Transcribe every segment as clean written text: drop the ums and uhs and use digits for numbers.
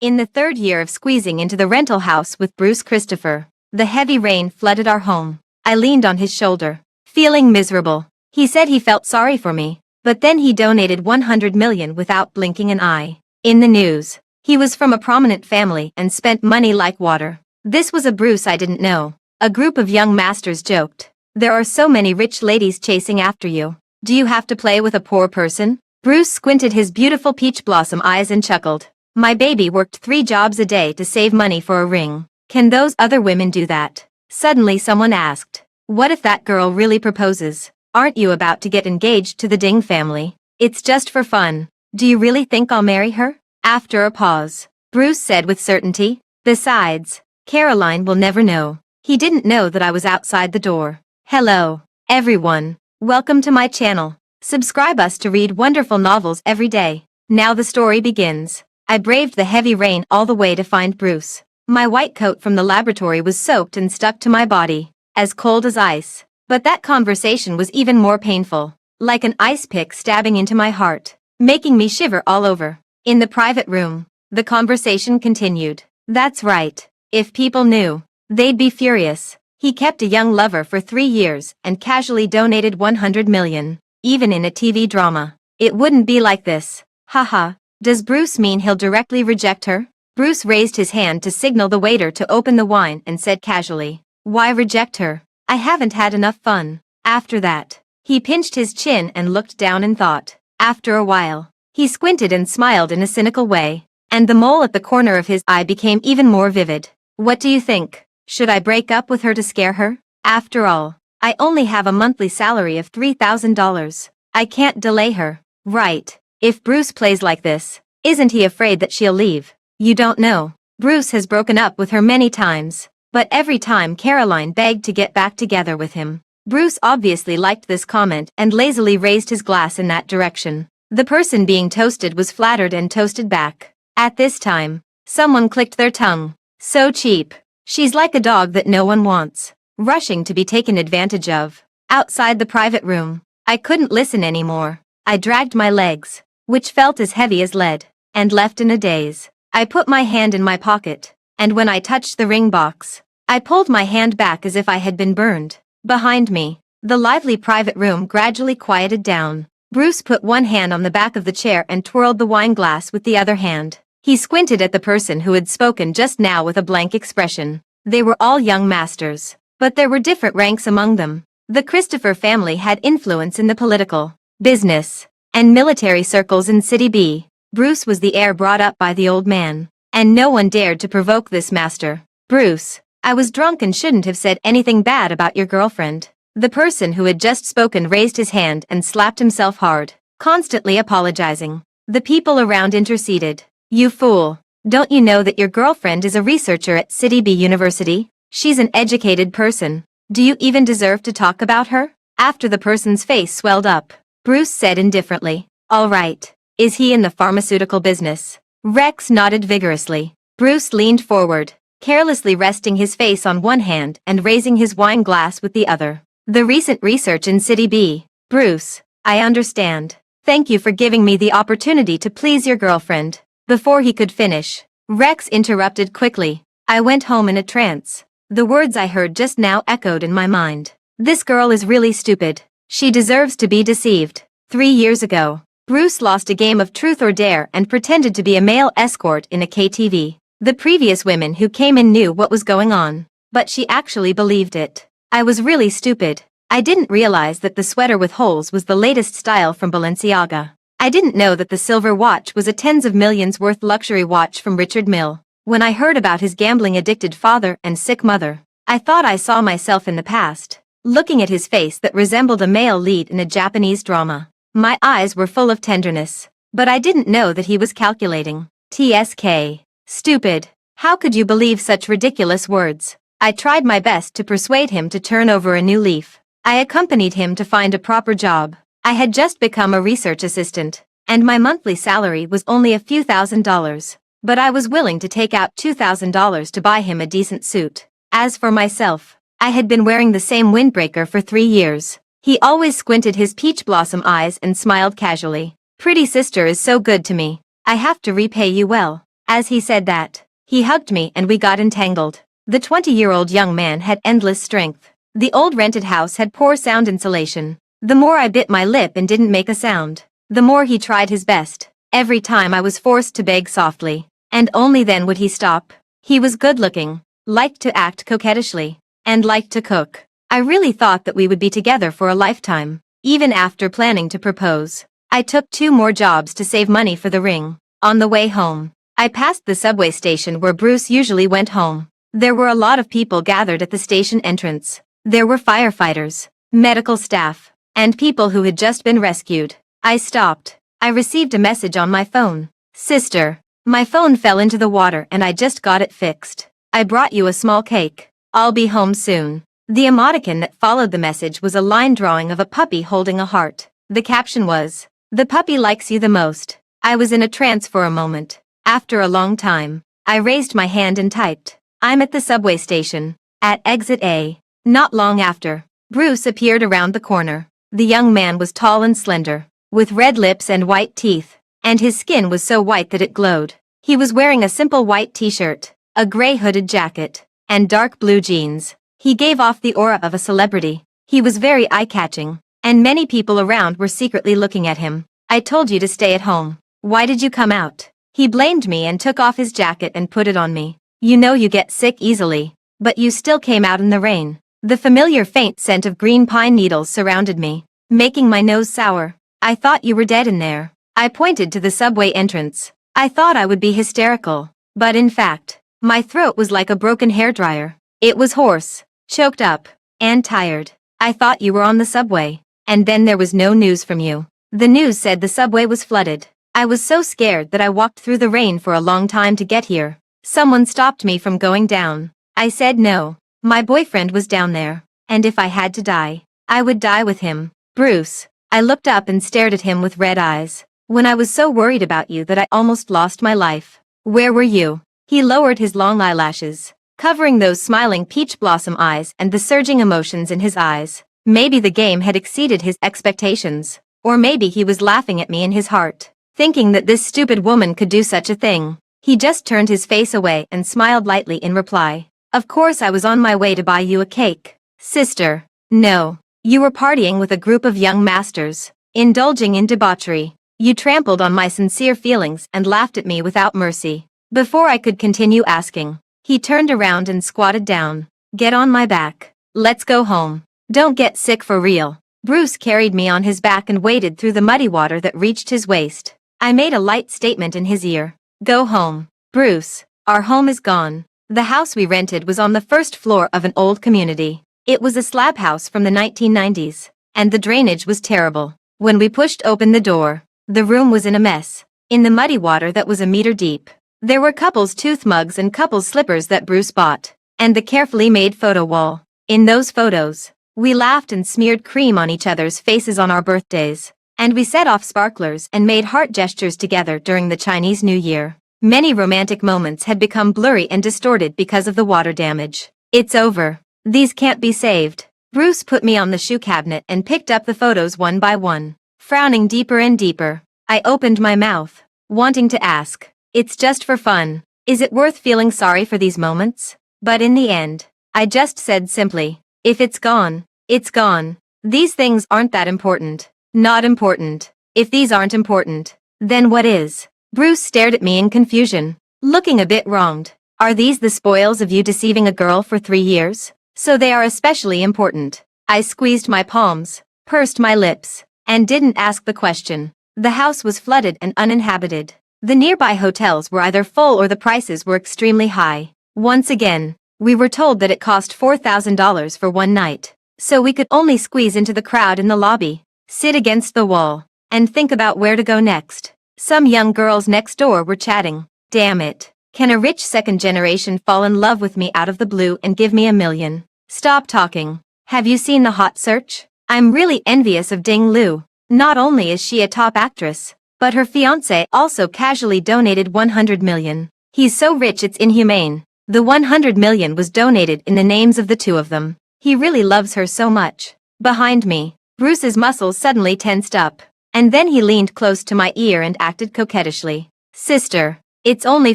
In the third year of squeezing into the rental house with Bruce Christopher, the heavy rain flooded our home. I leaned on his shoulder, feeling miserable. He said he felt sorry for me, but then he donated 100 million without blinking an eye. In the news, he was from a prominent family and spent money like water. This was a Bruce I didn't know. A group of young masters joked. There are so many rich ladies chasing after you. Do you have to play with a poor person? Bruce squinted his beautiful peach blossom eyes and chuckled. My baby worked 3 jobs a day to save money for a ring. Can those other women do that? Suddenly someone asked. What if that girl really proposes? Aren't you about to get engaged to the Ding family? It's just for fun. Do you really think I'll marry her? After a pause, Bruce said with certainty. Besides, Caroline will never know. He didn't know that I was outside the door. Hello, everyone. Welcome to my channel. Subscribe us to read wonderful novels every day. Now the story begins. I braved the heavy rain all the way to find Bruce. My white coat from the laboratory was soaked and stuck to my body, as cold as ice. But that conversation was even more painful, like an ice pick stabbing into my heart, making me shiver all over. In the private room, the conversation continued. That's right. If people knew, they'd be furious. He kept a young lover for 3 years and casually donated 100 million. Even in a TV drama, it wouldn't be like this. Haha. Does Bruce mean he'll directly reject her? Bruce raised his hand to signal the waiter to open the wine and said casually, why reject her? I haven't had enough fun. After that, he pinched his chin and looked down in thought. After a while, he squinted and smiled in a cynical way, and the mole at the corner of his eye became even more vivid. What do you think? Should I break up with her to scare her? After all, I only have a monthly salary of $3,000. I can't delay her. Right. If Bruce plays like this, isn't he afraid that she'll leave? You don't know. Bruce has broken up with her many times, but every time Caroline begged to get back together with him. Bruce obviously liked this comment and lazily raised his glass in that direction. The person being toasted was flattered and toasted back. At this time, someone clicked their tongue. So cheap. She's like a dog that no one wants, rushing to be taken advantage of. Outside the private room, I couldn't listen anymore. I dragged my legs, which felt as heavy as lead, and left in a daze. I put my hand in my pocket, and when I touched the ring box, I pulled my hand back as if I had been burned. Behind me, the lively private room gradually quieted down. Bruce put one hand on the back of the chair and twirled the wine glass with the other hand. He squinted at the person who had spoken just now with a blank expression. They were all young masters, but there were different ranks among them. The Christopher family had influence in the political, business, and military circles in City B. Bruce was the heir brought up by the old man, and no one dared to provoke this master. Bruce, I was drunk and shouldn't have said anything bad about your girlfriend. The person who had just spoken raised his hand and slapped himself hard, constantly apologizing. The people around interceded. You fool. Don't you know that your girlfriend is a researcher at City B University? She's an educated person. Do you even deserve to talk about her? After the person's face swelled up, Bruce said indifferently, all right. Is he in the pharmaceutical business? Rex nodded vigorously. Bruce leaned forward, carelessly resting his face on one hand and raising his wine glass with the other. The recent research in City B. Bruce, I understand. Thank you for giving me the opportunity to please your girlfriend. Before he could finish, Rex interrupted quickly. I went home in a trance. The words I heard just now echoed in my mind. This girl is really stupid. She deserves to be deceived. 3 years ago, Bruce lost a game of Truth or Dare and pretended to be a male escort in a KTV. The previous women who came in knew what was going on, but she actually believed it. I was really stupid. I didn't realize that the sweater with holes was the latest style from Balenciaga. I didn't know that the silver watch was a tens of millions worth luxury watch from Richard Mille. When I heard about his gambling-addicted father and sick mother, I thought I saw myself in the past, looking at his face that resembled a male lead in a Japanese drama. My eyes were full of tenderness, but I didn't know that he was calculating. TSK. Stupid. How could you believe such ridiculous words? I tried my best to persuade him to turn over a new leaf. I accompanied him to find a proper job. I had just become a research assistant, and my monthly salary was only a few $1,000s, but I was willing to take out $2,000 to buy him a decent suit. As for myself, I had been wearing the same windbreaker for 3 years. He always squinted his peach blossom eyes and smiled casually. Pretty sister is so good to me. I have to repay you well. As he said that, he hugged me and we got entangled. The 20-year-old young man had endless strength. The old rented house had poor sound insulation. The more I bit my lip and didn't make a sound, the more he tried his best. Every time I was forced to beg softly, and only then would he stop. He was good-looking, liked to act coquettishly, and liked to cook. I really thought that we would be together for a lifetime, even after planning to propose. I took 2 more jobs to save money for the ring. On the way home, I passed the subway station where Bruce usually went home. There were a lot of people gathered at the station entrance. There were firefighters, medical staff, and people who had just been rescued. I stopped. I received a message on my phone. Sister, my phone fell into the water and I just got it fixed. I brought you a small cake. I'll be home soon. The emoticon that followed the message was a line drawing of a puppy holding a heart. The caption was, "The puppy likes you the most." I was in a trance for a moment. After a long time, I raised my hand and typed, "I'm at the subway station, at exit A." Not long after, Bruce appeared around the corner. The young man was tall and slender, with red lips and white teeth, and his skin was so white that it glowed. He was wearing a simple white t-shirt, a gray hooded jacket, and dark blue jeans. He gave off the aura of a celebrity. He was very eye-catching, and many people around were secretly looking at him. "I told you to stay at home. Why did you come out?" He blamed me and took off his jacket and put it on me. "You know you get sick easily, but you still came out in the rain." The familiar faint scent of green pine needles surrounded me, making my nose sour. "I thought you were dead in there." I pointed to the subway entrance. I thought I would be hysterical, but in fact, my throat was like a broken hairdryer. It was hoarse, choked up, and tired. "I thought you were on the subway, and then there was no news from you." The news said the subway was flooded. I was so scared that I walked through the rain for a long time to get here. Someone stopped me from going down. I said no. My boyfriend was down there, and if I had to die, I would die with him. "Bruce." I looked up and stared at him with red eyes. "When I was so worried about you that I almost lost my life. Where were you?" He lowered his long eyelashes, covering those smiling peach blossom eyes and the surging emotions in his eyes. Maybe the game had exceeded his expectations, or maybe he was laughing at me in his heart, thinking that this stupid woman could do such a thing. He just turned his face away and smiled lightly in reply. "Of course I was on my way to buy you a cake, sister." "No. You were partying with a group of young masters, indulging in debauchery. You trampled on my sincere feelings and laughed at me without mercy." Before I could continue asking, he turned around and squatted down. "Get on my back. Let's go home. Don't get sick for real." Bruce carried me on his back and waded through the muddy water that reached his waist. I made a light statement in his ear. "Go home, Bruce. Our home is gone." The house we rented was on the first floor of an old community. It was a slab house from the 1990s, and the drainage was terrible. When we pushed open the door, the room was in a mess, in the muddy water that was a meter deep. There were couples' tooth mugs and couples' slippers that Bruce bought, and the carefully made photo wall. In those photos, we laughed and smeared cream on each other's faces on our birthdays, and we set off sparklers and made heart gestures together during the Chinese New Year. Many romantic moments had become blurry and distorted because of the water damage. "It's over. These can't be saved." Bruce put me on the shoe cabinet and picked up the photos one by one. Frowning deeper and deeper, I opened my mouth, wanting to ask, "It's just for fun. Is it worth feeling sorry for these moments?" But in the end, I just said simply, "If it's gone, it's gone. These things aren't that important. Not important. If these aren't important, then what is?" Bruce stared at me in confusion, looking a bit wronged. "Are these the spoils of you deceiving a girl for 3 years? So they are especially important." I squeezed my palms, pursed my lips, and didn't ask the question. The house was flooded and uninhabited. The nearby hotels were either full or the prices were extremely high. Once again, we were told that it cost $4,000 for one night, so we could only squeeze into the crowd in the lobby, sit against the wall, and think about where to go next. Some young girls next door were chatting. "Damn it. Can a rich second generation fall in love with me out of the blue and give me $1 million? Stop talking. Have you seen The Hot Search? I'm really envious of Ding Lu. Not only is she a top actress, but her fiancé also casually donated $100 million. He's so rich it's inhumane. The $100 million was donated in the names of the two of them. He really loves her so much." Behind me, Bruce's muscles suddenly tensed up, and then he leaned close to my ear and acted coquettishly. "Sister, It's only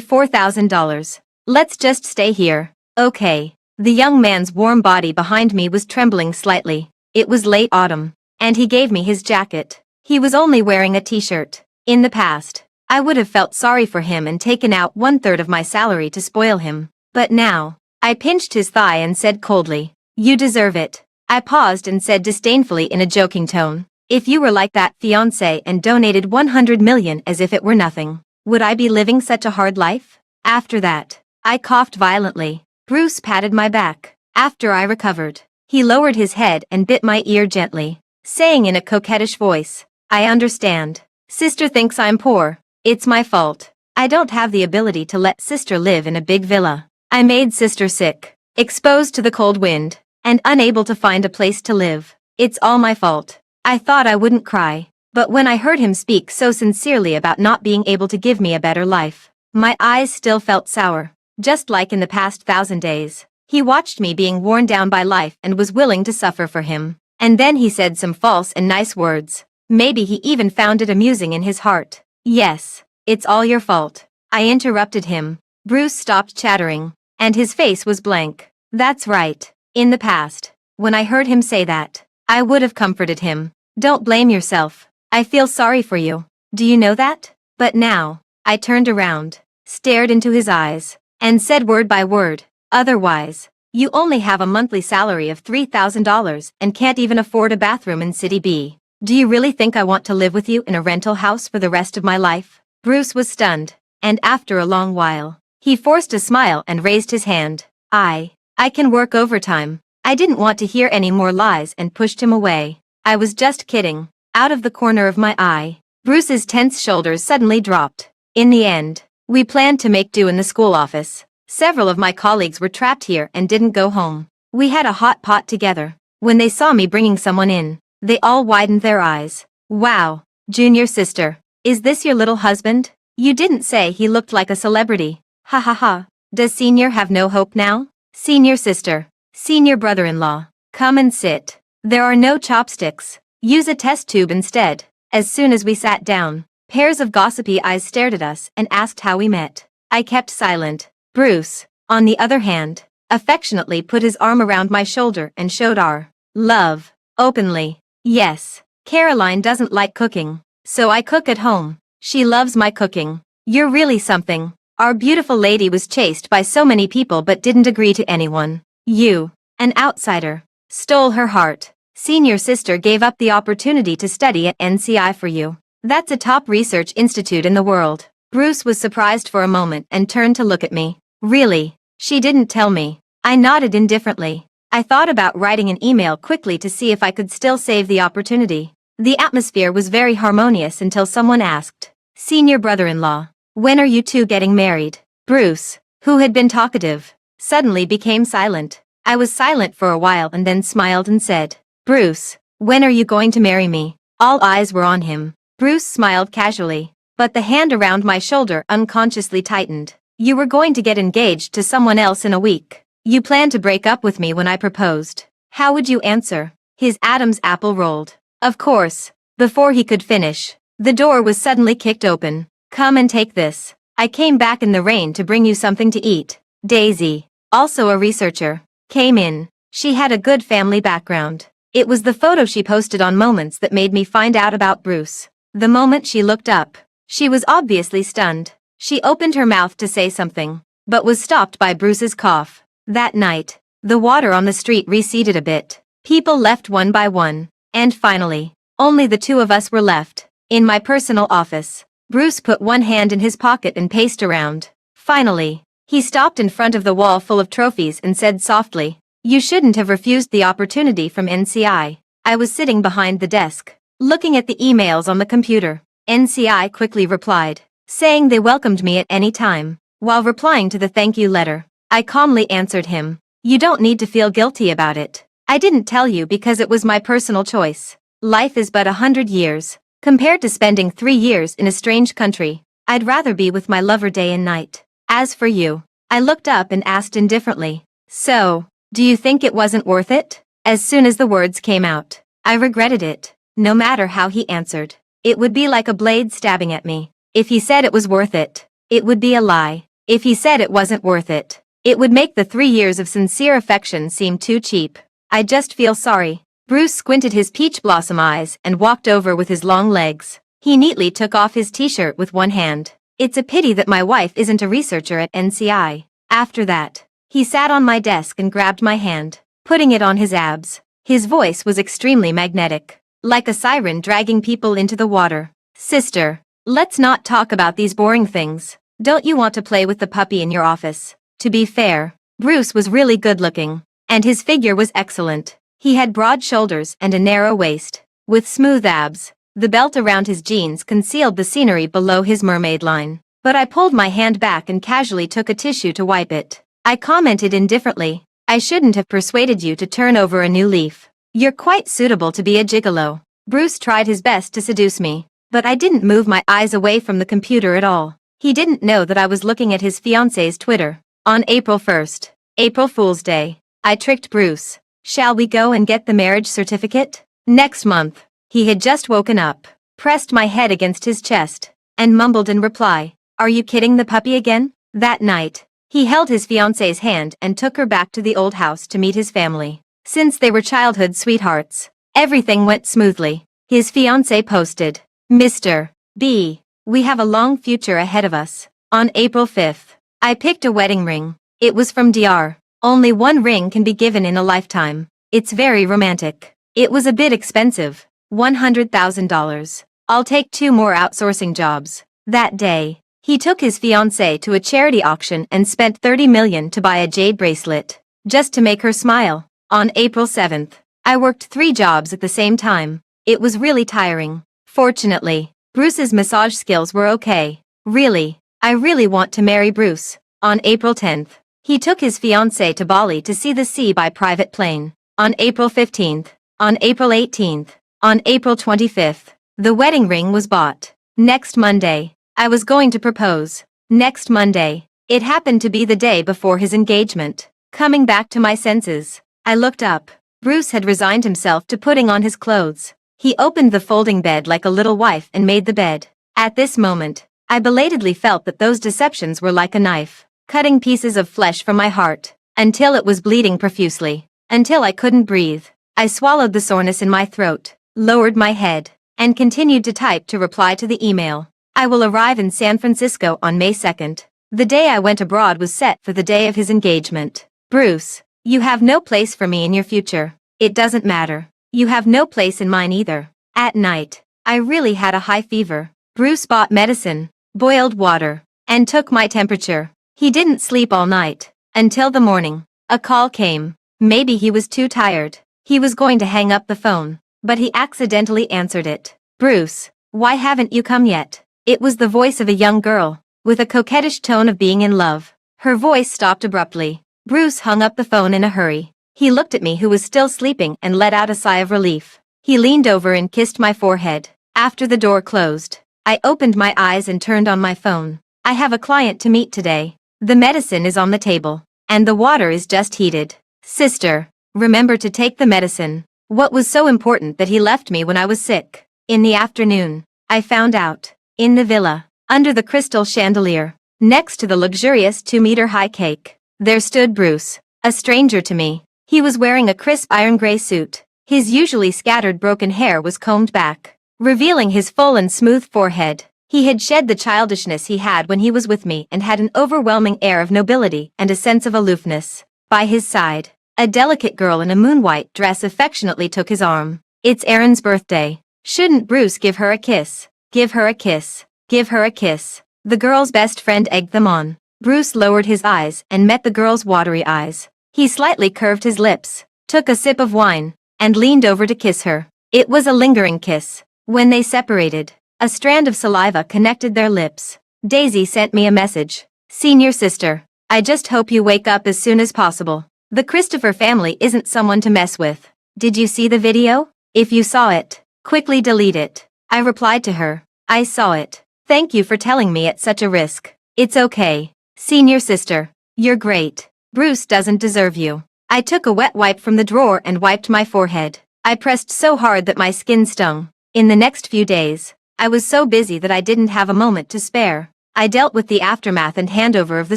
$4,000. Let's just stay here. Okay. The young man's warm body behind me was trembling slightly. It was late autumn, and he gave me his jacket. He was only wearing a t-shirt. In the past, I would have felt sorry for him and taken out 1/3 of my salary to spoil him. But now, I pinched his thigh and said coldly, "You deserve it." I paused and said disdainfully in a joking tone, "If you were like that fiancé and donated 100 million as if it were nothing, would I be living such a hard life?" After that, I coughed violently. Bruce patted my back. After I recovered, he lowered his head and bit my ear gently, saying in a coquettish voice, "I understand. Sister thinks I'm poor. It's my fault. I don't have the ability to let sister live in a big villa. I made sister sick, exposed to the cold wind, and unable to find a place to live. It's all my fault." I thought I wouldn't cry, but when I heard him speak so sincerely about not being able to give me a better life, my eyes still felt sour, just like in the past 1,000 days. He watched me being worn down by life and was willing to suffer for him. And then he said some false and nice words. Maybe he even found it amusing in his heart. "Yes, it's all your fault." I interrupted him. Bruce stopped chattering, and his face was blank. That's right. In the past, when I heard him say that, I would have comforted him. "Don't blame yourself. I feel sorry for you. Do you know that?" But now, I turned around, stared into his eyes, and said word by word, "Otherwise, you only have a monthly salary of $3,000 and can't even afford a bathroom in City B. Do you really think I want to live with you in a rental house for the rest of my life?" Bruce was stunned, and after a long while, he forced a smile and raised his hand. I can work overtime." I didn't want to hear any more lies and pushed him away. "I was just kidding." Out of the corner of my eye, Bruce's tense shoulders suddenly dropped. "In the end, we planned to make do in the school office. Several of my colleagues were trapped here and didn't go home. We had a hot pot together. When they saw me bringing someone in, they all widened their eyes. Wow, junior sister, is this your little husband? You didn't say he looked like a celebrity. Ha ha ha. Does senior have no hope now? Senior sister, senior brother-in-law, come and sit. There are no chopsticks. Use a test tube instead." As soon as we sat down, pairs of gossipy eyes stared at us and asked how we met. I kept silent. Bruce, on the other hand, affectionately put his arm around my shoulder and showed our love openly. "Yes, Caroline doesn't like cooking, so I cook at home. She loves my cooking. You're really something." Our beautiful lady was chased by so many people but didn't agree to anyone. You, an outsider, stole her heart. Senior sister gave up the opportunity to study at NCI for you. That's a top research institute in the world. Bruce was surprised for a moment and turned to look at me. "Really? She didn't tell me." I nodded indifferently. I thought about writing an email quickly to see if I could still save the opportunity. The atmosphere was very harmonious until someone asked, "Senior brother-in-law, when are you two getting married?" Bruce, who had been talkative, suddenly became silent. I was silent for a while and then smiled and said, "Bruce, when are you going to marry me?" All eyes were on him. Bruce smiled casually, but the hand around my shoulder unconsciously tightened. "You were going to get engaged to someone else in a week. You planned to break up with me when I proposed. How would you answer?" His Adam's apple rolled. Of course. Before he could finish, the door was suddenly kicked open. "Come and take this. I came back in the rain to bring you something to eat." Daisy, also a researcher, came in. She had a good family background. It was the photo she posted on Moments that made me find out about Bruce. The moment she looked up, she was obviously stunned. She opened her mouth to say something, but was stopped by Bruce's cough. That night, the water on the street receded a bit. People left one by one, and finally, only the two of us were left. In my personal office, Bruce put one hand in his pocket and paced around. Finally, he stopped in front of the wall full of trophies and said softly, "You shouldn't have refused the opportunity from NCI." I was sitting behind the desk, looking at the emails on the computer. NCI quickly replied, saying they welcomed me at any time. While replying to the thank you letter, I calmly answered him, "You don't need to feel guilty about it. I didn't tell you because it was my personal choice. Life is but 100 years. Compared to spending 3 years in a strange country, I'd rather be with my lover day and night. As for you," I looked up and asked indifferently, "So, do you think it wasn't worth it?" As soon as the words came out, I regretted it. No matter how he answered, it would be like a blade stabbing at me. If he said it was worth it, It would be a lie. If he said it wasn't worth it, it would make the 3 years of sincere affection seem too cheap. I just feel sorry. Bruce squinted his peach blossom eyes and walked over with his long legs. He neatly took off his t-shirt with one hand. It's a pity that my wife isn't a researcher at NCI. After that, he sat on my desk and grabbed my hand, putting it on his abs. His voice was extremely magnetic, like a siren dragging people into the water. Sister, let's not talk about these boring things. Don't you want to play with the puppy in your office? To be fair, Bruce was really good-looking, and his figure was excellent. He had broad shoulders and a narrow waist, with smooth abs. The belt around his jeans concealed the scenery below his mermaid line. But I pulled my hand back and casually took a tissue to wipe it. I commented indifferently, I shouldn't have persuaded you to turn over a new leaf. You're quite suitable to be a gigolo. Bruce tried his best to seduce me, but I didn't move my eyes away from the computer at all. He didn't know that I was looking at his fiancée's Twitter. On April 1st, April Fool's Day, I tricked Bruce. Shall we go and get the marriage certificate? Next month. He had just woken up, pressed my head against his chest, and mumbled in reply, Are you kidding the puppy again? That night, he held his fiancée's hand and took her back to the old house to meet his family. Since they were childhood sweethearts, everything went smoothly. His fiancée posted, Mr. B. We have a long future ahead of us. On April 5th, I picked a wedding ring. It was from DR. Only one ring can be given in a lifetime. It's very romantic. It was a bit expensive. $100,000. I'll take 2 more outsourcing jobs. That day, he took his fiancée to a charity auction and spent $30 million to buy a jade bracelet, just to make her smile. On April 7th, I worked 3 jobs at the same time. It was really tiring. Fortunately, Bruce's massage skills were okay. Really, I really want to marry Bruce. On April 10th, he took his fiancée to Bali to see the sea by private plane. On April 15th, on April 18th, on April 25th, the wedding ring was bought. Next Monday, I was going to propose. Next Monday, it happened to be the day before his engagement. Coming back to my senses, I looked up. Bruce had resigned himself to putting on his clothes. He opened the folding bed like a little wife and made the bed. At this moment, I belatedly felt that those deceptions were like a knife, cutting pieces of flesh from my heart, until it was bleeding profusely, until I couldn't breathe. I swallowed the soreness in my throat, lowered my head, and continued to type to reply to the email. I will arrive in San Francisco on May 2nd. The day I went abroad was set for the day of his engagement. Bruce, you have no place for me in your future. It doesn't matter. You have no place in mine either. At night, I really had a high fever. Bruce bought medicine, boiled water, and took my temperature. He didn't sleep all night, until the morning. A call came. Maybe he was too tired. He was going to hang up the phone, but he accidentally answered it. Bruce, why haven't you come yet? It was the voice of a young girl, with a coquettish tone of being in love. Her voice stopped abruptly. Bruce hung up the phone in a hurry. He looked at me who was still sleeping and let out a sigh of relief. He leaned over and kissed my forehead. After the door closed, I opened my eyes and turned on my phone. I have a client to meet today. The medicine is on the table, and the water is just heated. Sister, remember to take the medicine. What was so important that he left me when I was sick? In the afternoon, I found out. In the villa, under the crystal chandelier, next to the luxurious 2-meter-high cake, there stood Bruce, a stranger to me. He was wearing a crisp iron gray suit. His usually scattered broken hair was combed back, revealing his full and smooth forehead. He had shed the childishness he had when he was with me and had an overwhelming air of nobility and a sense of aloofness. By his side, a delicate girl in a moon-white dress affectionately took his arm. It's Erin's birthday. Shouldn't Bruce give her a kiss? Give her a kiss. Give her a kiss. The girl's best friend egged them on. Bruce lowered his eyes and met the girl's watery eyes. He slightly curved his lips, took a sip of wine, and leaned over to kiss her. It was a lingering kiss. When they separated, a strand of saliva connected their lips. Daisy sent me a message. Senior sister, I just hope you wake up as soon as possible. The Christopher family isn't someone to mess with. Did you see the video? If you saw it, quickly delete it. I replied to her. I saw it. Thank you for telling me at such a risk. It's okay. Senior sister, you're great. Bruce doesn't deserve you. I took a wet wipe from the drawer and wiped my forehead. I pressed so hard that my skin stung. In the next few days, I was so busy that I didn't have a moment to spare. I dealt with the aftermath and handover of the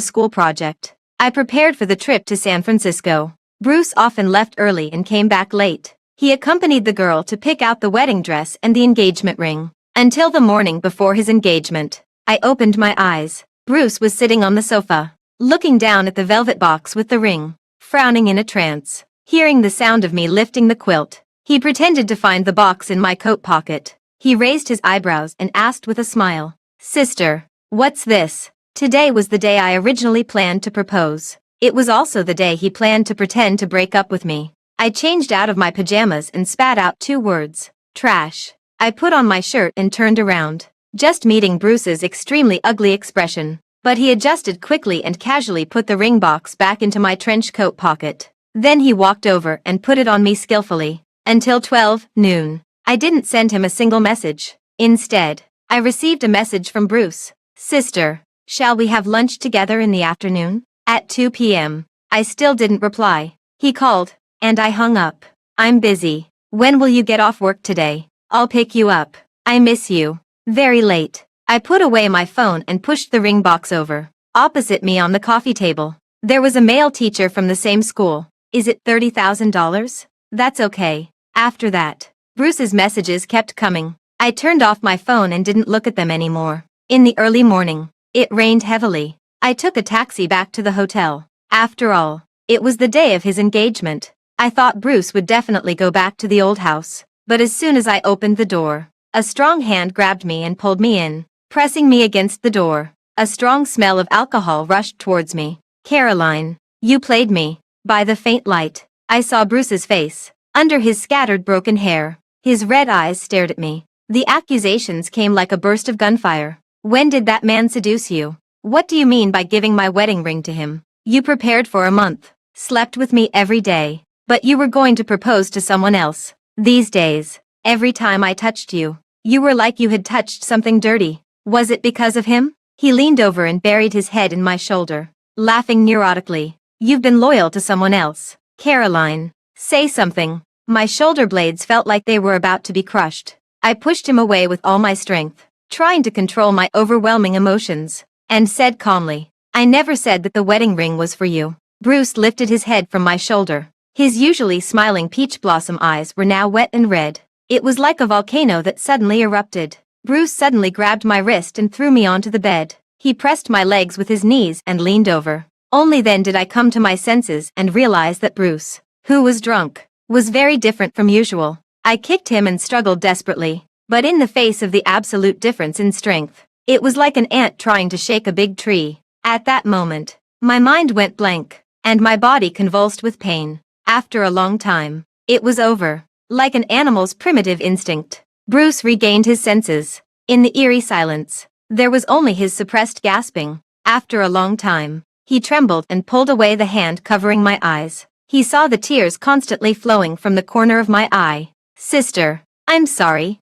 school project. I prepared for the trip to San Francisco. Bruce often left early and came back late. He accompanied the girl to pick out the wedding dress and the engagement ring. Until the morning before his engagement, I opened my eyes. Bruce was sitting on the sofa, looking down at the velvet box with the ring, frowning in a trance. Hearing the sound of me lifting the quilt, he pretended to find the box in my coat pocket. He raised his eyebrows and asked with a smile, "Sister, what's this?" Today was the day I originally planned to propose. It was also the day he planned to pretend to break up with me. I changed out of my pajamas and spat out 2 words, "Trash." I put on my shirt and turned around, just meeting Bruce's extremely ugly expression. But he adjusted quickly and casually put the ring box back into my trench coat pocket. Then he walked over and put it on me skillfully. Until 12 noon, I didn't send him a single message. Instead, I received a message from Bruce. "Sister, shall we have lunch together in the afternoon?" At 2 p.m. I still didn't reply. He called, and I hung up. "I'm busy. When will you get off work today? I'll pick you up. I miss you." Very late. I put away my phone and pushed the ring box over. Opposite me on the coffee table, there was a male teacher from the same school. "Is it $30,000? That's okay." After that, Bruce's messages kept coming. I turned off my phone and didn't look at them anymore. In the early morning, it rained heavily. I took a taxi back to the hotel. After all, it was the day of his engagement. I thought Bruce would definitely go back to the old house. But as soon as I opened the door, a strong hand grabbed me and pulled me in, pressing me against the door. A strong smell of alcohol rushed towards me. "Caroline, you played me." By the faint light, I saw Bruce's face. Under his scattered broken hair, his red eyes stared at me. The accusations came like a burst of gunfire. "When did that man seduce you? What do you mean by giving my wedding ring to him? You prepared for a month, slept with me every day, but you were going to propose to someone else. These days, every time I touched you, you were like you had touched something dirty. Was it because of him?" He leaned over and buried his head in my shoulder, laughing neurotically. "You've been loyal to someone else. Caroline, say something." My shoulder blades felt like they were about to be crushed. I pushed him away with all my strength, trying to control my overwhelming emotions, and said calmly, "I never said that the wedding ring was for you." Bruce lifted his head from my shoulder. His usually smiling peach blossom eyes were now wet and red. It was like a volcano that suddenly erupted. Bruce suddenly grabbed my wrist and threw me onto the bed. He pressed my legs with his knees and leaned over. Only then did I come to my senses and realize that Bruce, who was drunk, was very different from usual. I kicked him and struggled desperately, but in the face of the absolute difference in strength, it was like an ant trying to shake a big tree. At that moment, my mind went blank, and my body convulsed with pain. After a long time, it was over. Like an animal's primitive instinct, Bruce regained his senses. In the eerie silence, there was only his suppressed gasping. After a long time, he trembled and pulled away the hand covering my eyes. He saw the tears constantly flowing from the corner of my eye. "Sister, I'm sorry."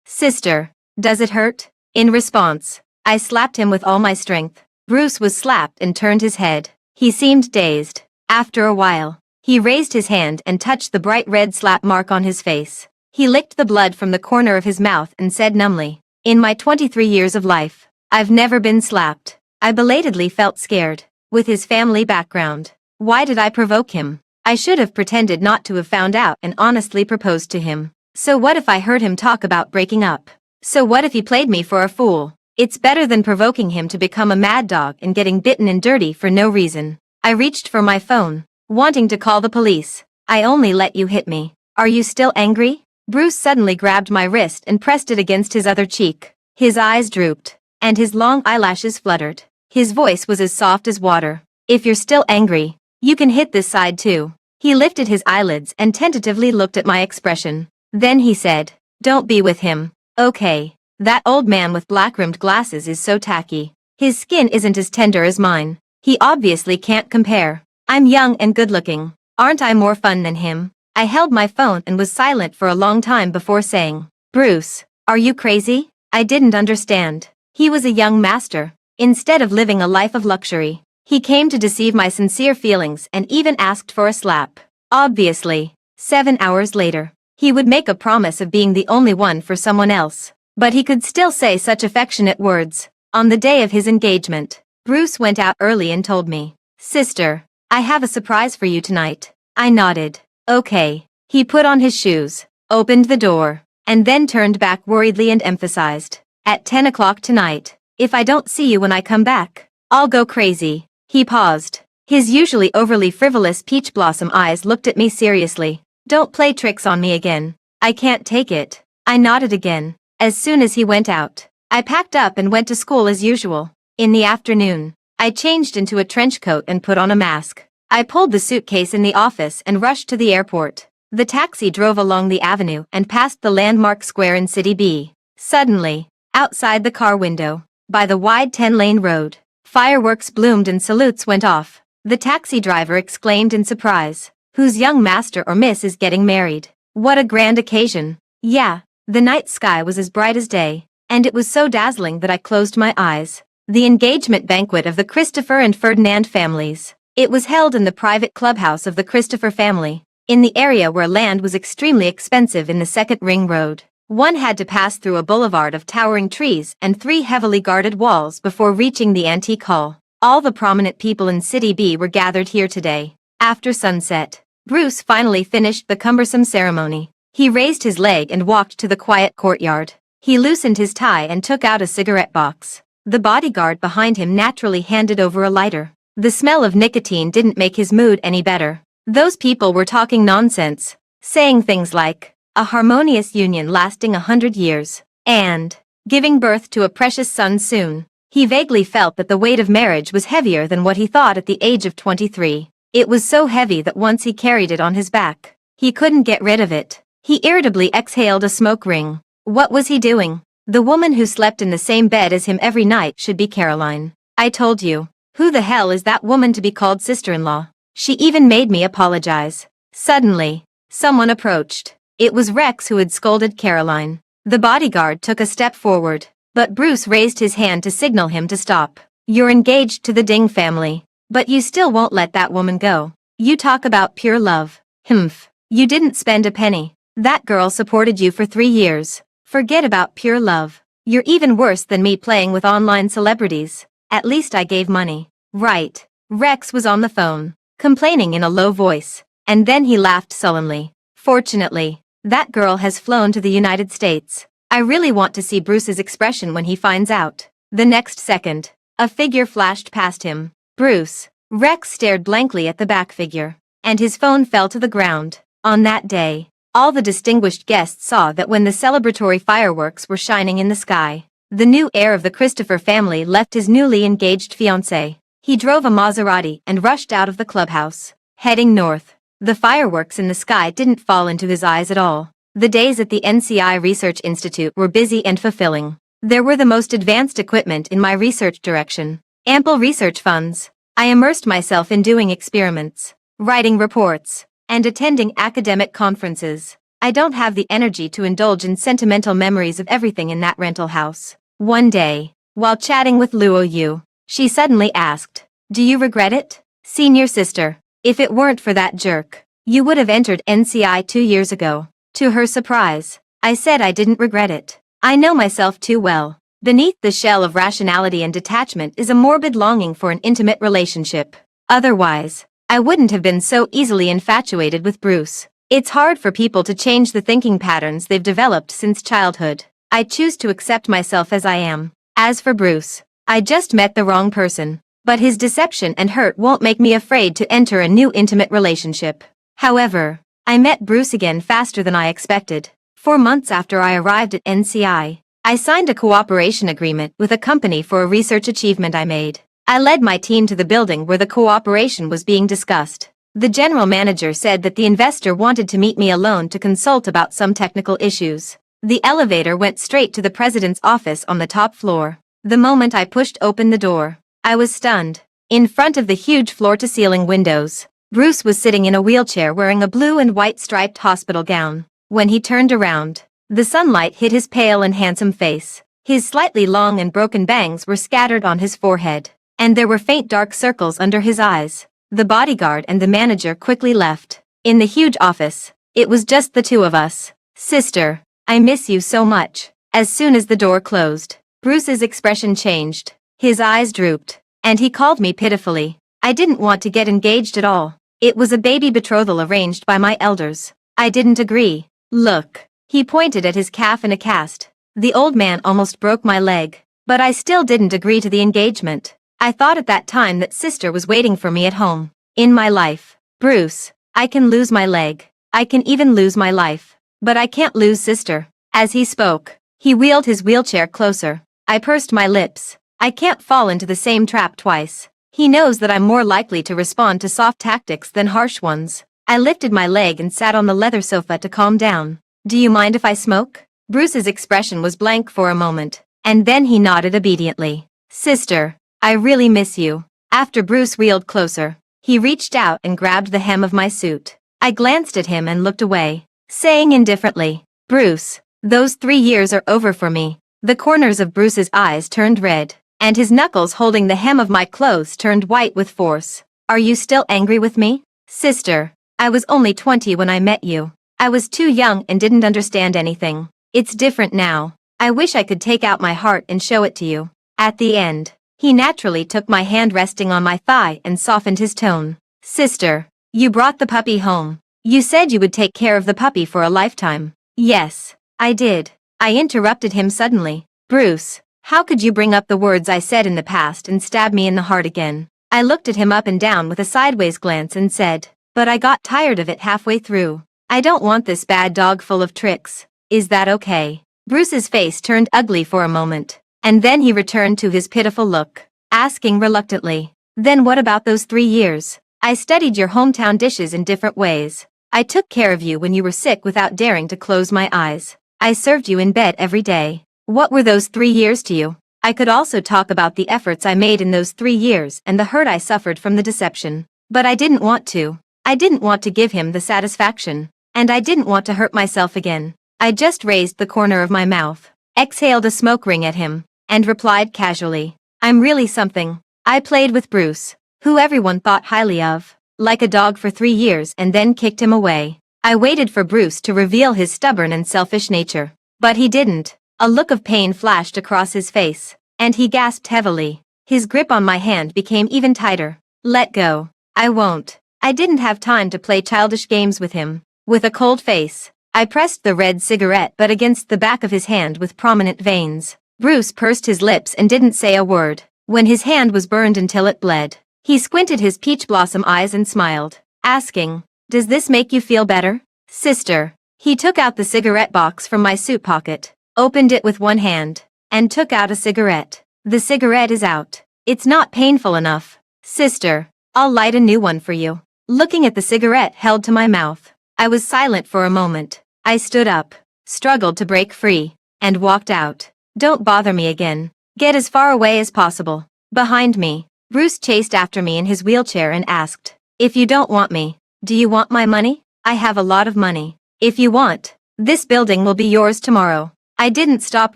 Sister, does it hurt?" In response, I slapped him with all my strength. Bruce was slapped and turned his head. He seemed dazed. After a while, he raised his hand and touched the bright red slap mark on his face. He licked the blood from the corner of his mouth and said numbly, "In my 23 years of life, I've never been slapped." I belatedly felt scared. With his family background, why did I provoke him? I should have pretended not to have found out and honestly proposed to him. So what if I heard him talk about breaking up? So what if he played me for a fool? It's better than provoking him to become a mad dog and getting bitten and dirty for no reason. I reached for my phone, wanting to call the police. "I only let you hit me. Are you still angry?" Bruce suddenly grabbed my wrist and pressed it against his other cheek. His eyes drooped, and his long eyelashes fluttered. His voice was as soft as water. "If you're still angry, you can hit this side too." He lifted his eyelids and tentatively looked at my expression. Then he said, "Don't be with him, okay? That old man with black-rimmed glasses is so tacky. His skin isn't as tender as mine. He obviously can't compare. I'm young and good-looking. Aren't I more fun than him?" I held my phone and was silent for a long time before saying, "Bruce, are you crazy?" I didn't understand. He was a young master. Instead of living a life of luxury, he came to deceive my sincere feelings and even asked for a slap. Obviously, 7 hours later, he would make a promise of being the only one for someone else. But he could still say such affectionate words. On the day of his engagement, Bruce went out early and told me, "Sister, I have a surprise for you tonight." I nodded. Okay. He put on his shoes, opened the door, and then turned back worriedly and emphasized, "At 10 o'clock tonight. If I don't see you when I come back, I'll go crazy." He paused. His usually overly frivolous peach blossom eyes looked at me seriously. "Don't play tricks on me again. I can't take it." I nodded again. As soon as he went out, I packed up and went to school as usual. In the afternoon, I changed into a trench coat and put on a mask. I pulled the suitcase in the office and rushed to the airport. The taxi drove along the avenue and past the landmark square in City B. Suddenly, outside the car window, by the wide 10-lane road, fireworks bloomed and salutes went off. The taxi driver exclaimed in surprise, "Whose young master or miss is getting married? What a grand occasion." Yeah, the night sky was as bright as day, and it was so dazzling that I closed my eyes. The engagement banquet of the Christopher and Ferdinand families. It was held in the private clubhouse of the Christopher family, in the area where land was extremely expensive in the Second Ring Road. One had to pass through a boulevard of towering trees and 3 heavily guarded walls before reaching the antique hall. All the prominent people in City B were gathered here today. After sunset, Bruce finally finished the cumbersome ceremony. He raised his leg and walked to the quiet courtyard. He loosened his tie and took out a cigarette box. The bodyguard behind him naturally handed over a lighter. The smell of nicotine didn't make his mood any better. Those people were talking nonsense, saying things like, "A harmonious union lasting 100 years," and "giving birth to a precious son soon." He vaguely felt that the weight of marriage was heavier than what he thought at the age of 23. It was so heavy that once he carried it on his back, he couldn't get rid of it. He irritably exhaled a smoke ring. What was he doing? The woman who slept in the same bed as him every night should be Caroline. I told you. Who the hell is that woman to be called sister-in-law? She even made me apologize. Suddenly, someone approached. It was Rex who had scolded Caroline. The bodyguard took a step forward, but Bruce raised his hand to signal him to stop. "You're engaged to the Ding family, but you still won't let that woman go. You talk about pure love. Humph. You didn't spend a penny. That girl supported you for 3 years. Forget about pure love. You're even worse than me playing with online celebrities. At least I gave money." Right. Rex was on the phone, complaining in a low voice, and then he laughed sullenly. "Fortunately, that girl has flown to the United States. I really want to see Bruce's expression when he finds out." The next second, a figure flashed past him. "Bruce." Rex stared blankly at the back figure, and his phone fell to the ground. On that day, all the distinguished guests saw that when the celebratory fireworks were shining in the sky, the new heir of the Christopher family left his newly engaged fiancée. He drove a Maserati and rushed out of the clubhouse, heading north. The fireworks in the sky didn't fall into his eyes at all. The days at the NCI Research Institute were busy and fulfilling. There were the most advanced equipment in my research direction, ample research funds. I immersed myself in doing experiments, writing reports, and attending academic conferences. I don't have the energy to indulge in sentimental memories of everything in that rental house. One day, while chatting with Luo Yu, she suddenly asked, "Do you regret it, senior sister? If it weren't for that jerk, you would have entered NCI 2 years ago." To her surprise, I said I didn't regret it. I know myself too well. Beneath the shell of rationality and detachment is a morbid longing for an intimate relationship. Otherwise, I wouldn't have been so easily infatuated with Bruce. It's hard for people to change the thinking patterns they've developed since childhood. I choose to accept myself as I am. As for Bruce, I just met the wrong person. But his deception and hurt won't make me afraid to enter a new intimate relationship. However, I met Bruce again faster than I expected. 4 months after I arrived at NCI, I signed a cooperation agreement with a company for a research achievement I made. I led my team to the building where the cooperation was being discussed. The general manager said that the investor wanted to meet me alone to consult about some technical issues. The elevator went straight to the president's office on the top floor. The moment I pushed open the door, I was stunned. In front of the huge floor-to-ceiling windows, Bruce was sitting in a wheelchair wearing a blue and white striped hospital gown. When he turned around, the sunlight hit his pale and handsome face. His slightly long and broken bangs were scattered on his forehead, and there were faint dark circles under his eyes. The bodyguard and the manager quickly left. In the huge office, it was just the two of us. "Sister, I miss you so much." As soon as the door closed, Bruce's expression changed. His eyes drooped, and he called me pitifully. I didn't want to get engaged at all. It was a baby betrothal arranged by my elders. I didn't agree. Look. He pointed at his calf in a cast. The old man almost broke my leg. But I still didn't agree to the engagement. I thought at that time that sister was waiting for me at home. In my life. Bruce, I can lose my leg. I can even lose my life. But I can't lose sister. As he spoke, he wheeled his wheelchair closer. I pursed my lips. I can't fall into the same trap twice. He knows that I'm more likely to respond to soft tactics than harsh ones. I lifted my leg and sat on the leather sofa to calm down. Do you mind if I smoke? Bruce's expression was blank for a moment, and then he nodded obediently. Sister, I really miss you. After Bruce wheeled closer, he reached out and grabbed the hem of my suit. I glanced at him and looked away, saying indifferently, Bruce, those 3 years are over for me. The corners of Bruce's eyes turned red, and his knuckles holding the hem of my clothes turned white with force. Are you still angry with me? Sister, I was only 20 when I met you. I was too young and didn't understand anything. It's different now. I wish I could take out my heart and show it to you. At the end, he naturally took my hand resting on my thigh and softened his tone. Sister, you brought the puppy home. You said you would take care of the puppy for a lifetime. Yes, I did. I interrupted him suddenly. Bruce, how could you bring up the words I said in the past and stab me in the heart again? I looked at him up and down with a sideways glance and said, but I got tired of it halfway through. I don't want this bad dog full of tricks. Is that okay? Bruce's face turned ugly for a moment, and then he returned to his pitiful look, asking reluctantly, then what about those 3 years? I studied your hometown dishes in different ways. I took care of you when you were sick without daring to close my eyes. I served you in bed every day. What were those 3 years to you? I could also talk about the efforts I made in those 3 years and the hurt I suffered from the deception. But I didn't want to. I didn't want to give him the satisfaction. And I didn't want to hurt myself again. I just raised the corner of my mouth, exhaled a smoke ring at him, and replied casually, I'm really something. I played with Bruce, who everyone thought highly of, like a dog for 3 years and then kicked him away. I waited for Bruce to reveal his stubborn and selfish nature. But he didn't. A look of pain flashed across his face, and he gasped heavily. His grip on my hand became even tighter. Let go. I won't. I didn't have time to play childish games with him. With a cold face, I pressed the red cigarette butt against the back of his hand with prominent veins. Bruce pursed his lips and didn't say a word. When his hand was burned until it bled, he squinted his peach blossom eyes and smiled, asking, Does this make you feel better? Sister. He took out the cigarette box from my suit pocket, opened it with one hand, and took out a cigarette. The cigarette is out. It's not painful enough. Sister, I'll light a new one for you. Looking at the cigarette held to my mouth, I was silent for a moment. I stood up, struggled to break free, and walked out. Don't bother me again. Get as far away as possible. Behind me, Bruce chased after me in his wheelchair and asked, If you don't want me, do you want my money? I have a lot of money. If you want, this building will be yours tomorrow. I didn't stop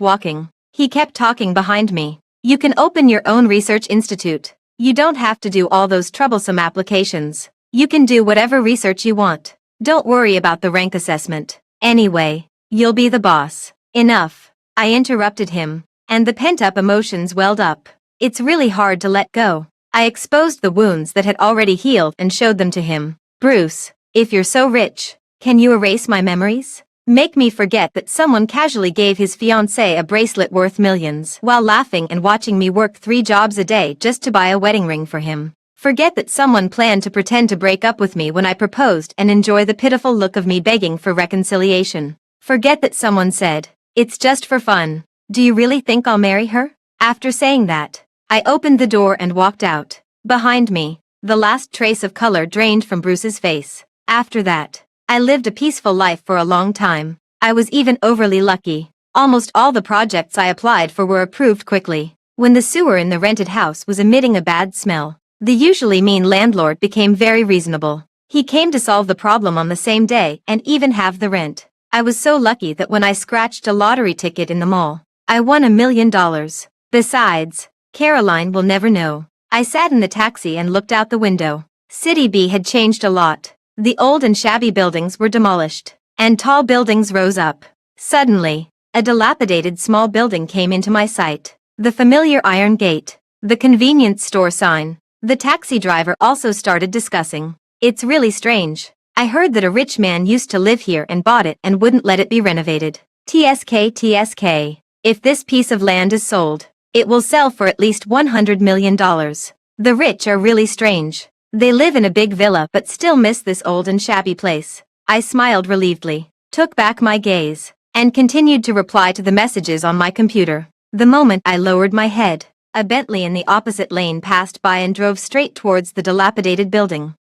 walking. He kept talking behind me. You can open your own research institute. You don't have to do all those troublesome applications. You can do whatever research you want. Don't worry about the rank assessment. Anyway, you'll be the boss. Enough. I interrupted him, and the pent-up emotions welled up. It's really hard to let go. I exposed the wounds that had already healed and showed them to him. Bruce, if you're so rich, can you erase my memories? Make me forget that someone casually gave his fiancée a bracelet worth millions while laughing and watching me work 3 jobs a day just to buy a wedding ring for him. Forget that someone planned to pretend to break up with me when I proposed and enjoy the pitiful look of me begging for reconciliation. Forget that someone said, it's just for fun. Do you really think I'll marry her? After saying that, I opened the door and walked out. Behind me, the last trace of color drained from Bruce's face. After that, I lived a peaceful life for a long time. I was even overly lucky. Almost all the projects I applied for were approved quickly. When the sewer in the rented house was emitting a bad smell, the usually mean landlord became very reasonable. He came to solve the problem on the same day and even halve the rent. I was so lucky that when I scratched a lottery ticket in the mall, I won $1 million. Besides, Caroline will never know. I sat in the taxi and looked out the window. City B had changed a lot. The old and shabby buildings were demolished, and tall buildings rose up. Suddenly, a dilapidated small building came into my sight. The familiar iron gate. The convenience store sign. The taxi driver also started discussing. It's really strange. I heard that a rich man used to live here and bought it and wouldn't let it be renovated. TSK. If this piece of land is sold, it will sell for at least $100 million. The rich are really strange. They live in a big villa but still miss this old and shabby place. I smiled relievedly, took back my gaze, and continued to reply to the messages on my computer. The moment I lowered my head, a Bentley in the opposite lane passed by and drove straight towards the dilapidated building.